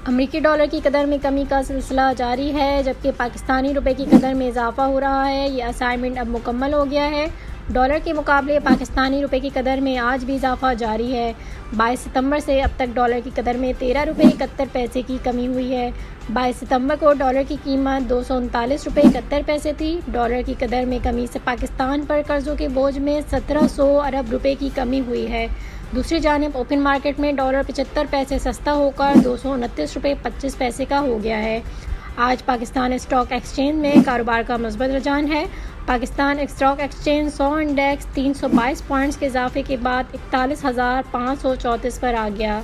अमेरिकी डॉलर की कदर में कमी का सिलसिला जारी है, जबकि पाकिस्तानी रुपए की कदर में इजाफा हो रहा है। ये असाइनमेंट अब मुकम्मल हो गया है। डॉलर के मुकाबले पाकिस्तानी रुपए की कदर में आज भी इजाफा जारी है। 22 सितंबर से अब तक डॉलर की कदर में 13 रुपये 71 पैसे की कमी हुई है। 22 सितंबर को डॉलर की कीमत 239 रुपये 71 पैसे थी। डॉलर की कदर में कमी से पाकिस्तान पर कर्जों के बोझ में 1700 अरब रुपए की कमी हुई है। दूसरी जानिब ओपन मार्केट में डॉलर 75 पैसे सस्ता होकर 229 रुपये 25 पैसे का हो गया है। आज पाकिस्तान स्टॉक एक्सचेंज में कारोबार का मुस्बत रुझान है। Pakistan stock exchange 100 index 322 points के इजाफे के बाद 41,534 पर आ गया।